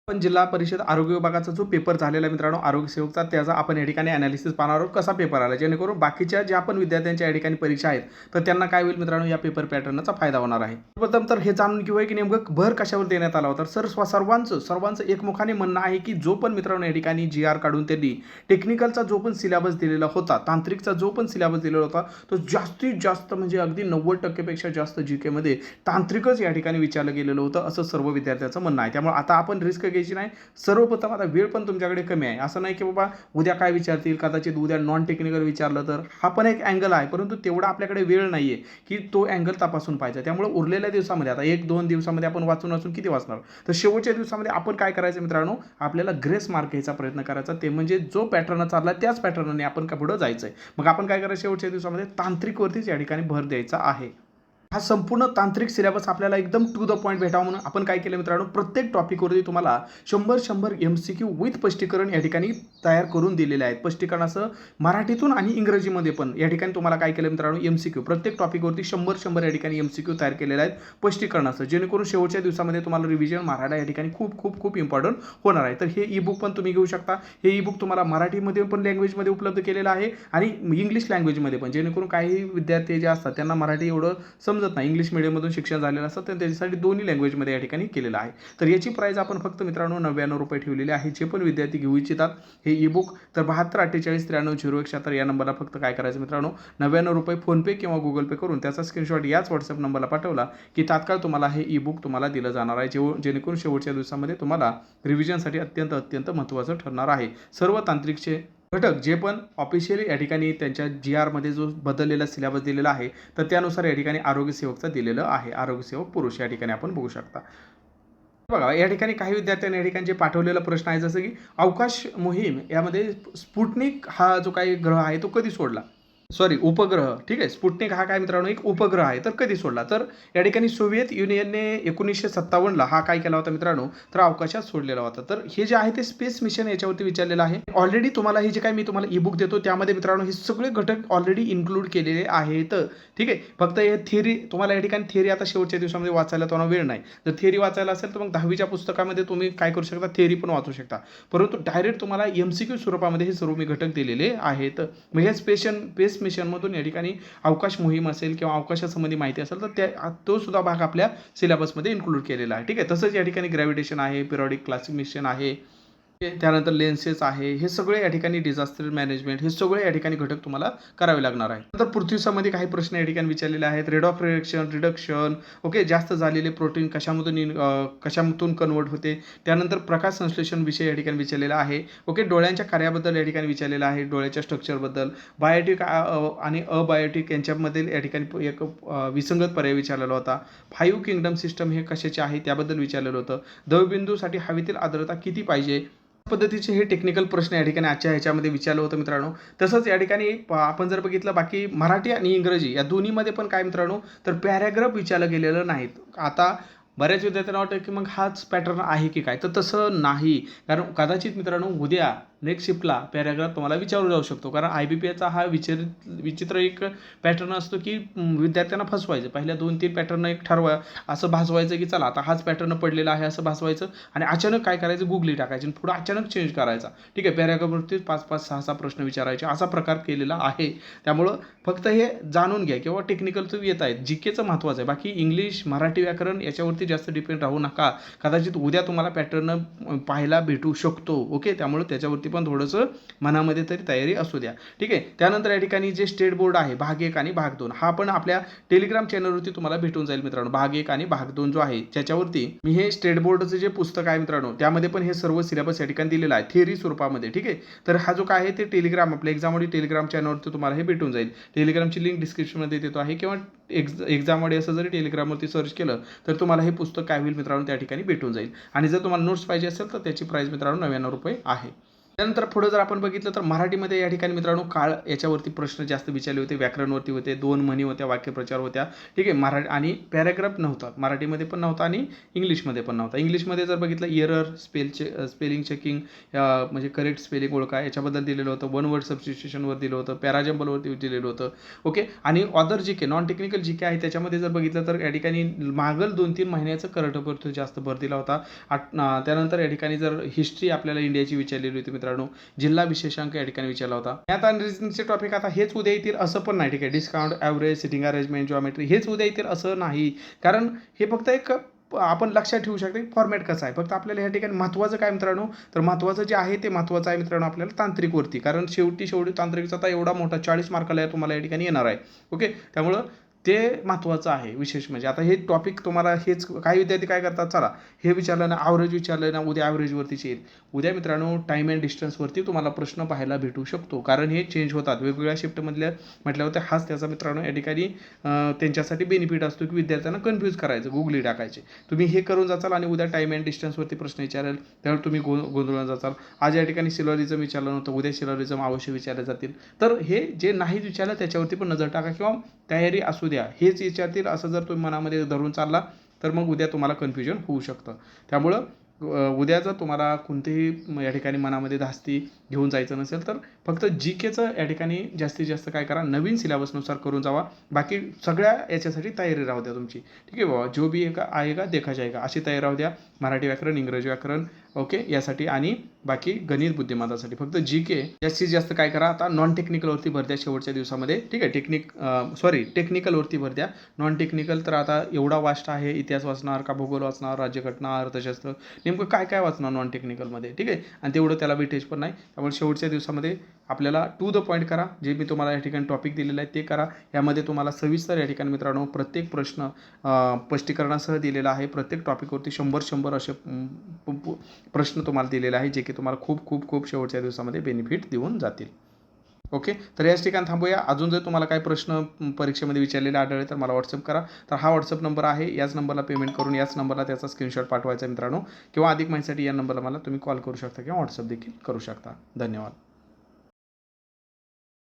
पण जिल्हा परिषद आरोग्य विभागाचा जो पेपर झालेला आहे मित्रांनो आरोग्य सेवकचा, त्याचा आपण या ठिकाणी ॲनालिसिस पाहणार आहोत. कसा पेपर आला, जेणेकरून बाकीच्या ज्या पण विद्यार्थ्यांच्या या ठिकाणी परीक्षा आहेत तर त्यांना काय होईल मित्रांनो, या पेपर पॅटर्नचा फायदा होणार आहे. प्रथम तर हे जाणून घेऊया की नेमकं भर कशावर देण्यात आला होता. सर्वांचं एकमुखाने म्हणणं आहे की जो पण मित्रांनो या ठिकाणी GR काढून त्यांनी टेक्निकलचा जो पण सिलेबस दिलेला होता, तांत्रिकचा जो पण सिलेबस दिलेला होता, तो जास्तीत जास्त म्हणजे अगदी 90% पेक्षा जास्त GK मध्ये तांत्रिकच या ठिकाणी विचारलं गेलेलं होतं, असं सर्व विद्यार्थ्यांचं म्हणणं आहे. त्यामुळे आता आपण रिस्क घ्यायची नाही. सर्वप्रथम आता वेळ पण तुमच्याकडे कमी आहे. असं नाही की बाबा उद्या काय विचारतील, कदाचित उद्या नॉन टेक्निकल विचारलं तर, हा पण एक अँगल आहे. परंतु तेवढा आपल्याकडे वेळ नाहीये की तो अँगल तपासून पाहिजे. त्यामुळे उरलेल्या दिवसामध्ये आता 1-2 दिवसामध्ये आपण वाचून किती वाचणार. तर शेवटच्या दिवसामध्ये आपण काय करायचं मित्रांनो, आपल्याला ग्रेस मार्क घ्यायचा प्रयत्न करायचा. ते म्हणजे जो पॅटर्न चालला त्याच पॅटर्नने आपण पुढे जायचंय. मग आपण काय करायचं, शेवटच्या दिवसामध्ये तांत्रिकवरतीच या ठिकाणी भर द्यायचा आहे. हा संपूर्ण तांत्रिक सिलेबस आपल्याला एकदम टू द पॉईंट भेटावा म्हणून आपण काय केलं मित्रांनो, प्रत्येक टॉपिकवरती तुम्हाला 100 MCQ विथ स्पष्टीकरण या ठिकाणी तयार करून दिलेले आहेत. स्पष्टीकरणासह मराठीतून आणि इंग्रजीमध्ये पण या ठिकाणी तुम्हाला काय केलं मित्रांनो, MCQ प्रत्येक टॉपिकवरती 100 या ठिकाणी MCQ तयार केलेले आहेत स्पष्टीकरणासह, जेणेकरून शेवटच्या दिवसामध्ये तुम्हाला रिव्हिजन मराठा या ठिकाणी खूप इम्पॉर्टंट होणार आहे. तर हे ई बुक पण तुम्ही घेऊ शकता. हे ई बुक तुम्हाला मराठीमध्ये पण लँग्वेजमध्ये उपलब्ध केलेलं आहे आणि इंग्लिश लँग्वेजमध्ये पण, जेणेकरून काही विद्यार्थी जे असतात त्यांना मराठी एवढं समजत नाही, इंग्लिश मीडियममधून शिक्षण झालेलं असतं, तर त्याच्यासाठी दोन्ही लँग्वेजमध्ये या ठिकाणी केलेलं आहे. तर याची प्राईस आपण फक्त मित्रांनो 99 रुपये ठेवलेली आहे. जे पण विद्यार्थी घेऊ इच्छितात हे ई बुक, तर 72 48 93 0176 या नंबरला फक्त काय करायचं मित्रांनो, 99 रुपये फोनपे किंवा गुगल पे करून त्याचा स्क्रीनशॉट याच व्हॉट्सअप नंबरला पाठवला की तात्काळ तुम्हाला हे ई बुक तुम्हाला दिलं जाणार आहे, जेणेकरून शेवटच्या दिवसामध्ये तुम्हाला रिव्हिजनसाठी अत्यंत महत्त्वाचं ठरणार आहे. सर्व तांत्रिकचे घटक जे पण ऑफिशियली या ठिकाणी त्यांच्या GR मध्ये जो बदललेला सिलेबस दिलेला आहे, तर त्यानुसार या ठिकाणी आरोग्य सेवकचं दिलेलं आहे. आरोग्य सेवक पुरुष या ठिकाणी आपण बघू शकता. बघा या ठिकाणी काही विद्यार्थ्यांनी या ठिकाणी जे पाठवलेला प्रश्न आहे, जसं की अवकाश मोहीम यामध्ये स्पुटनिक हा जो काही ग्रह आहे तो कधी सोडला, सॉरी उपग्रह, ठीक आहे. स्पुटनिक हा काय मित्रांनो एक उपग्रह आहे, तर कधी सोडला, तर या ठिकाणी सोव्हिएत युनियनने 1957ला हा काय केला होता मित्रांनो, तर अवकाशात सोडलेला होता. तर हे जे आहे ते स्पेस मिशन याच्यावरती विचारलेलं आहे. ऑलरेडी तुम्हाला हे जे काय मी तुम्हाला ई बुक देतो त्यामध्ये मित्रांनो हे सगळे घटक ऑलरेडी इन्क्लूड केलेले आहेत, ठीक आहे. फक्त हे थिअरी तुम्हाला या ठिकाणी थिअरी आता शेवटच्या दिवसामध्ये वाचायला तुम्हाला वेळ नाही. जर थिअरी वाचायला असेल तर मग 10वीच्या पुस्तकामध्ये तुम्ही काय करू शकता, थिअरी पण वाचू शकता. परंतु डायरेक्ट तुम्हाला MCQ स्वरूपामध्ये हे सर्व मी घटक दिलेले आहेत. मग हे स्पेस मिशनमधून या ठिकाणी अवकाश मोहीम असेल किंवा अवकाशासंबंधी माहिती असेल तर तो सुद्धा भाग आपल्या सिलेबसमध्ये इन्क्लूड केलेला आहे, ठीक आहे. तसंच या ठिकाणी ग्रॅव्हिटेशन आहे, पिरियॉडिक क्लासिफिकेशन आहे, त्यानंतर लेन्सेस आहे, हे सगळे या ठिकाणी डिझास्टर मॅनेजमेंट, हे सगळे या ठिकाणी घटक तुम्हाला करावे लागणार आहे. नंतर पृथ्वीसंबंधी काही प्रश्न या ठिकाणी विचारलेले आहेत. रेट ऑफ रिडक्शन, ओके, जास्त झालेले प्रोटीन कशामधून कन्वर्ट होते. त्यानंतर प्रकाश संश्लेषण विषय या ठिकाणी विचारलेला आहे. ओके, डोळ्यांच्या कार्याबद्दल या ठिकाणी विचारलेलं आहे, डोळ्याच्या स्ट्रक्चरबद्दल. बायोटिक आणि अबायोटिक यांच्यामधील या ठिकाणी एक विसंगत पर्याय विचारलेला होता. 5 किंगडम सिस्टम हे कशाचे आहे त्याबद्दल विचारलेलं होतं. दवबिंदूसाठी हवेतील आर्द्रता किती पाहिजे, पद्धतीचे हे टेक्निकल प्रश्न या ठिकाणी आजच्या ह्याच्यामध्ये विचारलं होतं मित्रांनो. तसंच या ठिकाणी आपण जर बघितलं बाकी मराठी आणि इंग्रजी या दोन्हीमध्ये पण काय मित्रांनो, तर पॅराग्राफ विचारलं गेलेलं नाहीत. आता बऱ्याच विद्यार्थ्यांना वाटतं की मग हाच पॅटर्न आहे की काय, तर तसं नाही. कारण कदाचित मित्रांनो उद्या नेक्स्ट शिफ्टला पॅराग्राफ तुम्हाला विचारला जाऊ शकतो. कारण IBPचा हा विचित्र एक पॅटर्न असतो की विद्यार्थ्यांना फसवायचं. पहिल्या 2-3 पॅटर्न एक असं भासवायचं की चला आता हाच पॅटर्न पडलेला आहे असं भासवायचं आणि अचानक काय करायचं, गुगली टाकायची आणि पुढे अचानक चेंज करायचा, ठीक आहे. पॅराग्राफवरती 5-5, 6-6 प्रश्न विचारायचे, असा प्रकार केलेला आहे. त्यामुळं फक्त हे जाणून घ्या किंवा टेक्निकलचं येत आहेत, GKचं महत्त्वाचं आहे. बाकी इंग्लिश मराठी व्याकरण याच्यावरती जास्त डिपेंड राहू नका. कदाचित उद्या तुम्हाला पॅटर्न पाहायला भेटू शकतो, ओके. त्यामुळे त्याच्यावरती पण थोडंसं मनामध्ये तरी तयारी असू द्या, ठीक आहे. त्यानंतर या ठिकाणी जे स्टेट बोर्ड आहे भाग 1 आणि भाग 2 हा पण आपल्या टेलिग्राम चॅनलवरती तुम्हाला भेटून जाईल मित्रांनो. भाग 1 आणि भाग 2 जो आहे त्याच्यावरती मी हे स्टेट बोर्डचं जे पुस्तक आहे मित्रांनो त्यामध्ये पण हे सर्व सिलेबस या ठिकाणी दिलेला आहे थिअरी स्वरूपामध्ये, ठीक आहे. तर हा जो काय आहे ते टेलिग्राम आपल्या एक्झाममध्ये टेलिग्राम चॅनलवरती तुम्हाला हे भेटून जाईल. टेलिग्रामची लिंक डिस्क्रिप्शनमध्ये देतो आहे किंवा एक्झाममध्ये असं जरी टेलिग्रामवरती सर्च केलं तर तुम्हाला हे पुस्तक काय होईल मित्रांनो त्या ठिकाणी भेटून जाईल. आणि जर तुम्हाला नोट्स पाहिजे असेल तर त्याची प्राईस मित्रांनो 99 रुपये आहे. त्यानंतर पुढे जर आपण बघितलं तर मराठीमध्ये या ठिकाणी मित्रांनो काळ याच्यावरती प्रश्न जास्त विचारले होते, व्याकरणवरती होते, 2 म्हणी होत्या, वाक्यप्रचार होत्या, ठीक आहे. मराठी आणि पॅराग्राफ नव्हता, मराठीमध्ये पण नव्हता आणि इंग्लिशमध्ये पण नव्हता. इंग्लिशमध्ये जर बघितलं एरर, स्पेलिंग चेकिंग, म्हणजे करेक्ट स्पेलिंग ओळखा याच्याबद्दल दिलेलं होतं, वन वर्ड सबस्टिट्यूशनवर दिलं होतं, पॅराजम्बलवरती दिलेलं होतं, ओके. आणि अदर जी के नॉन टेक्निकल जी के आहे त्याच्यामध्ये जर बघितलं तर या ठिकाणी मागील 2-3 महिन्याचं करंट अफेअरवर जास्त भर दिला होता. त्यानंतर या ठिकाणी जर हिस्ट्री आपल्याला इंडियाची विचारलेली होती मित्रांनो, जिल्हा विशेषांक या ठिकाणी विचारला होता. मॅथ आणि रिझनिंगचे टॉपिक आता हेच उद्या येतील असं पण नाही, ठीक आहे. Discount, average, sitting arrangement, geometry हेच उद्या येतील असं नाही, कारण हे फक्त एक आपण लक्षात ठेवू शकतो फॉर्मॅट कसा आहे. फक्त आपल्याला या ठिकाणी महत्त्वाचं काय मित्रांनो, तर महत्त्वाचं जे आहे ते महत्त्वाचं आहे मित्रांनो आपल्याला तांत्रिकवरती, कारण शेवटी तांत्रिकचा आता एवढा मोठा 40 मार्काला तुम्हाला या ठिकाणी येणार आहे, ओके. त्यामुळं ते महत्त्वाचं आहे विशेष म्हणजे. आता हे टॉपिक तुम्हाला हेच काही विद्यार्थी काय करतात, चला हे विचारलं ना, ॲव्हरेज विचारलं ना, उद्या ॲव्हरेजवरतीच येईल. उद्या मित्रांनो टाईम अँड डिस्टन्सवरती तुम्हाला प्रश्न पाहायला भेटू शकतो, कारण हे चेंज होतात वेगवेगळ्या शिफ्टमधल्या म्हटल्यावर हाच त्याचा मित्रांनो या ठिकाणी त्यांच्यासाठी बेनिफिट असतो की विद्यार्थ्यांना कन्फ्यूज करायचं, गुगली टाकायचे. तुम्ही हे करून जाचाल आणि उद्या टाईम अँड डिस्टन्सवरती प्रश्न विचारेल त्यावर तुम्ही गोंधळून जाचाल. आज या ठिकाणी सिलोरिझम विचारलं नव्हतं, उद्या सिलोरिझम अवश्य विचारले जातील. तर हे जे नाही विचारलं त्याच्यावरती पण नजर टाका, किंवा तयारी असू द्या, हेच विचारतील असं जर तुम्ही मनामध्ये धरून चालला तर मग उद्या तुम्हाला कन्फ्युजन होऊ शकतं. त्यामुळं उद्या जर तुम्हाला कोणतेही या ठिकाणी मनामध्ये धास्ती घेऊन जायचं नसेल तर फक्त जी केचं या ठिकाणी जास्तीत जास्त काय करा, नवीन सिलेबसनुसार करून जावा. बाकी सगळ्या याच्यासाठी तयारी राहू द्या तुमची, ठीक आहे बाबा. जो भी आएगा देखा जाएगा अशी तयारी राहू द्या. मराठी व्याकरण, इंग्रजी व्याकरण, ओके, यासाठी आणि बाकी गणित बुद्धिमत्तासाठी फक्त जी के जास्तीत जास्त काय करा, आता नॉन टेक्निकलवरती भर द्या शेवटच्या दिवसामध्ये, ठीक आहे. टेक्निकलवरती भर द्या. नॉन टेक्निकल तर आता एवढा वास्ट आहे, इतिहास वाचणार का, भूगोल वाचणार, राज्यघटना, अर्थशास्त्र, नेमकं काय काय वाचणार नॉन टेक्निकलमध्ये, ठीक आहे. आणि तेवढं त्याला वेटेज पण नाही. त्यामुळे शेवटच्या दिवसामध्ये आपल्याला टू द पॉईंट करा. जे मी तुम्हाला या ठिकाणी टॉपिक दिलेलं आहे ते करा. यामध्ये तुम्हाला सविस्तर या ठिकाणी मित्रांनो प्रत्येक प्रश्न स्पष्टीकरणासह दिलेला आहे. प्रत्येक टॉपिकवरती 100 असे प्रश्न तुम्हाला दिलेले आहे, जे की तुम्हाला खूप खूप खूप शेवटच्या दिवसामध्ये बेनिफिट देऊन जातील, ओके. तर याच ठिकाणी थांबूया. अजून जर तुम्हाला काही प्रश्न परीक्षेमध्ये विचारलेले आढळले तर मला व्हॉट्सअप करा. तर हा व्हॉट्सअप नंबर आहे, याच नंबरला पेमेंट करून याच नंबरला त्याचा स्क्रीनशॉट पाठवायचा मित्रांनो, किंवा अधिक माहितीसाठी या नंबरला मला तुम्ही कॉल करू शकता किंवा व्हॉट्सअप देखील करू शकता. धन्यवाद.